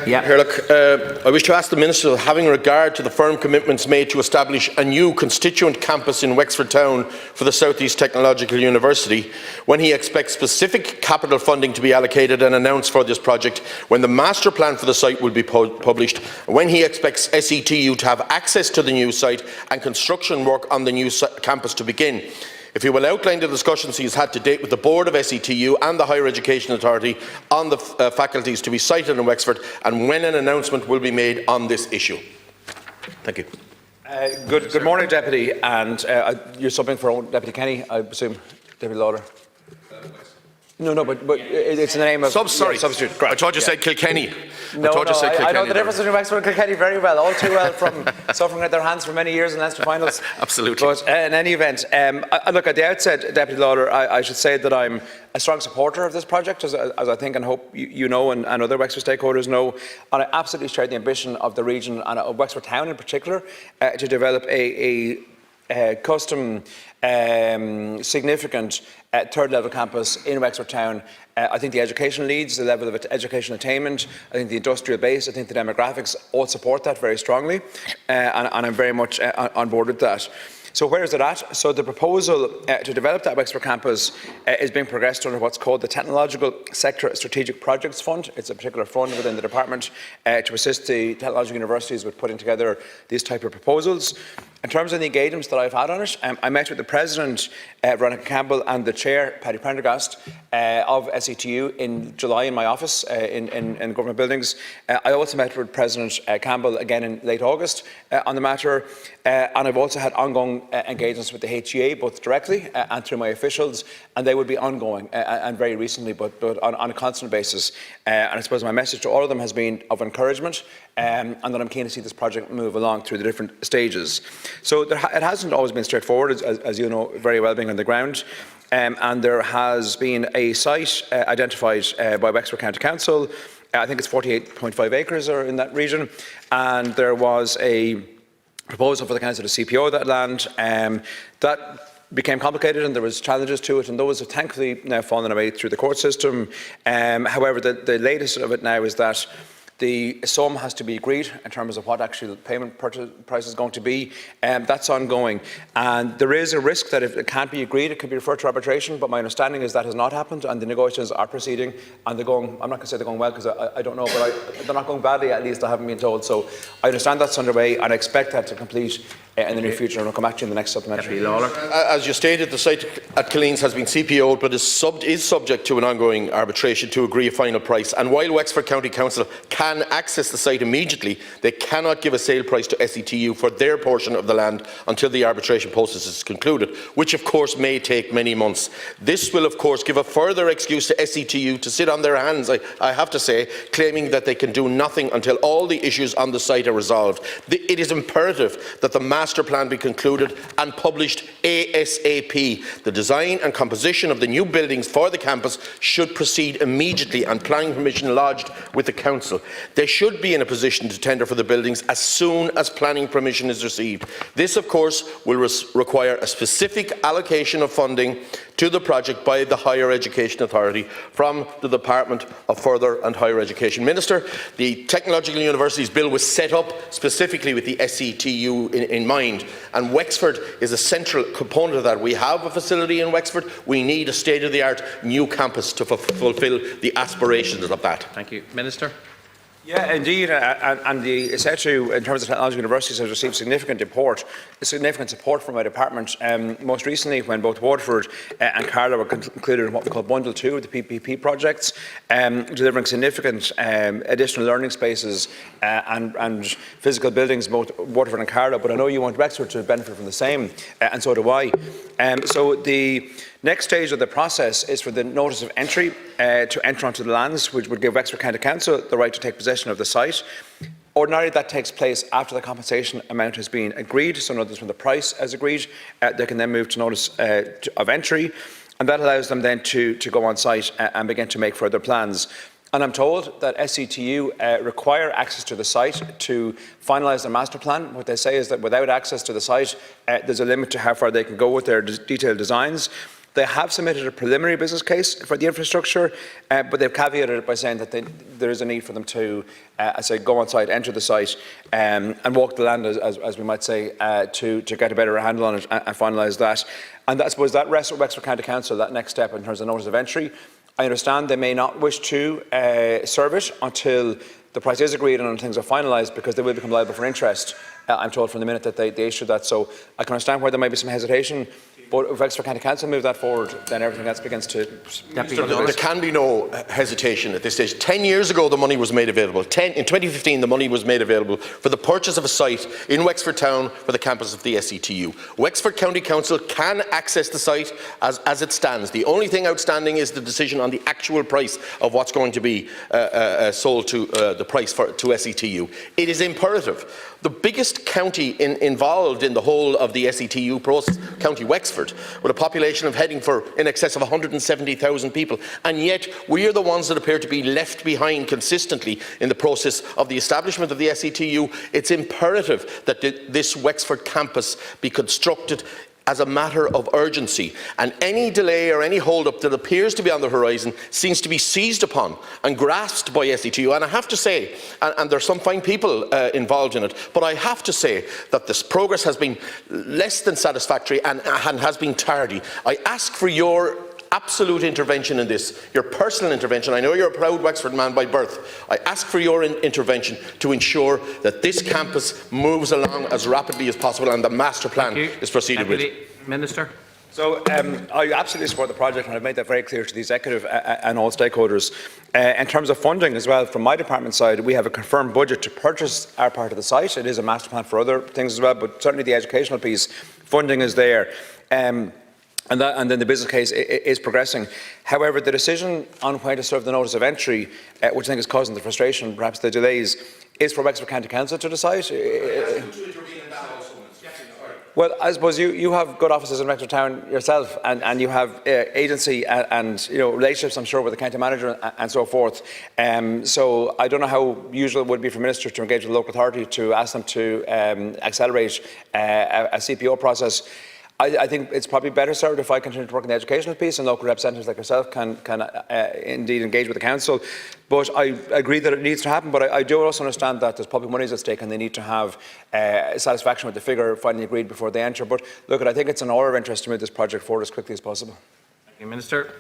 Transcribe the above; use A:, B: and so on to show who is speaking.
A: Yeah.
B: Here, look, I wish to ask the Minister, having regard to the firm commitments made to establish a new constituent campus in Wexford Town for the South East Technological University, when he expects specific capital funding to be allocated and announced for this project, when the master plan for the site will be published, when he expects SETU to have access to the new site and construction work on the new campus to begin. If he will outline the discussions he has had to date with the Board of SETU and the Higher Education Authority on the faculties to be sited in Wexford, and when an announcement will be made on this issue. Thank you.
C: Good morning, Deputy. And you're subbing for Deputy Kenny, I presume, Deputy Lawlor. No, but it's in the name of...
B: Substitute. I thought you said Kilkenny.
C: I know the difference between Wexford and Kilkenny very well, all too well, from suffering at their hands for many years in Leinster finals.
B: Absolutely.
C: But in any event, look, at the outset, Deputy Lawlor, I should say that I'm a strong supporter of this project, as I think and hope you know, and other Wexford stakeholders know, and I absolutely share the ambition of the region, and of Wexford Town in particular, to develop a custom, significant third-level campus in Wexford Town. I think the education leads, the level of education attainment, I think the industrial base, I think the demographics all support that very strongly, and I'm very much on board with that. So where is it at? So the proposal to develop that Wexford campus is being progressed under what's called the Technological Sector Strategic Projects Fund. It's a particular fund within the department to assist the technological universities with putting together these type of proposals. In terms of the engagements that I've had on it, I met with the President, Veronica Campbell, and the Chair, Paddy Prendergast, of SETU in July in my office in government buildings. I also met with President Campbell again in late August on the matter, and I've also had ongoing engagements with the HEA, both directly and through my officials, and they would be ongoing and very recently, but on a constant basis. And I suppose my message to all of them has been of encouragement, and that I'm keen to see this project move along through the different stages. So it hasn't always been straightforward, as you know very well, being on the ground. And there has been a site identified by Wexford County Council. I think it's 48.5 acres or in that region. And there was a proposal for the council to CPO that land. That became complicated and there was challenges to it, and those have thankfully now fallen away through the court system. However, the latest of it now is that the sum has to be agreed in terms of what actually the payment price is going to be. That's ongoing. And there is a risk that if it can't be agreed, it could be referred to arbitration. But my understanding is that has not happened, and the negotiations are proceeding. And they're going, I'm not going to say they're going well because I don't know, but they're not going badly, at least I haven't been told. So I understand that's underway, and I expect that to complete in the near future, and I'll come back to you in the next supplementary.
B: As you stated, the site at Killeens has been CPO'd, but is subject to an ongoing arbitration to agree a final price. And while Wexford County Council can access the site immediately, they cannot give a sale price to SETU for their portion of the land until the arbitration process is concluded, which of course may take many months. This will of course give a further excuse to SETU to sit on their hands, I have to say, claiming that they can do nothing until all the issues on the site are resolved. It is imperative that the master plan be concluded and published ASAP. The design and composition of the new buildings for the campus should proceed immediately, and planning permission lodged with the council. They should be in a position to tender for the buildings as soon as planning permission is received. This of course will require a specific allocation of funding to the project by the Higher Education Authority from the Department of Further and Higher Education. Minister, the Technological Universities Bill was set up specifically with the SETU in mind, and Wexford is a central component of that. We have a facility in Wexford. We need a state-of-the-art new campus to fulfil the aspirations of that.
A: Thank you. Minister.
C: Yeah, indeed, and the SETU, in terms of technological universities, has received significant support from my department. Most recently, when both Waterford and Carlow were included in what we call Bundle 2 of the PPP projects, delivering significant additional learning spaces and physical buildings, both Waterford and Carlow. But I know you want Wexford to benefit from the same, and so do I. So the next stage of the process is for the notice of entry to enter onto the lands, which would give Wexford County Council the right to take possession of the site. Ordinarily, that takes place after the compensation amount has been agreed. So notice when the price is agreed, they can then move to notice of entry, and that allows them then to go on site and begin to make further plans. And I'm told that SETU require access to the site to finalise their master plan. What they say is that without access to the site, there's a limit to how far they can go with their detailed designs. They have submitted a preliminary business case for the infrastructure, but they've caveated it by saying that there is a need for them to, go on site, enter the site, and walk the land, as we might say, to get a better handle on it and finalise that. And I suppose that rests with Wexford County Council, that next step in terms of notice of entry. I understand they may not wish to serve it until the price is agreed and things are finalised, because they will become liable for interest, I'm told, from the minute that they issue that. So I can understand why there might be some hesitation. But if Wexford County Council move that forward, then everything else begins to...
B: There can be no hesitation at this stage. 10 years ago, the money was made available. In 2015, the money was made available for the purchase of a site in Wexford Town for the campus of the SETU. Wexford County Council can access the site as it stands. The only thing outstanding is the decision on the actual price of what's going to be sold to the price to SETU. It is imperative. The biggest county involved in the whole of the SETU process, County Wexford, with a population of heading for in excess of 170,000 people, and yet we are the ones that appear to be left behind consistently in the process of the establishment of the SETU. It's imperative that this Wexford campus be constructed as a matter of urgency, and any delay or any hold-up that appears to be on the horizon seems to be seized upon and grasped by SETU. And I have to say, and there are some fine people involved in it, but I have to say that this progress has been less than satisfactory and has been tardy. I ask for your absolute intervention in this, your personal intervention. I know you're a proud Wexford man by birth. I ask for your intervention to ensure that this campus moves along as rapidly as possible and the master plan is proceeded with.
A: Minister.
C: So I absolutely support the project, and I've made that very clear to the executive and all stakeholders. In terms of funding as well, from my department side, we have a confirmed budget to purchase our part of the site. It is a master plan for other things as well, but certainly the educational piece, funding is there. And then the business case is progressing. However, the decision on when to serve the notice of entry, which I think is causing the frustration, perhaps the delays, is for Wexford County Council to decide. Well, I suppose you have good offices in Wexford Town yourself, and you have agency and relationships, I'm sure, with the county manager and so forth. So I don't know how usual it would be for ministers to engage with the local authority to ask them to accelerate a CPO process. I think it's probably better served if I continue to work in the educational piece, and local representatives like yourself can indeed engage with the council. But I agree that it needs to happen, but I do also understand that there's public monies at stake and they need to have satisfaction with the figure finally agreed before they enter. But look, I think it's in our interest to move this project forward as quickly as possible.
A: Thank you, Minister.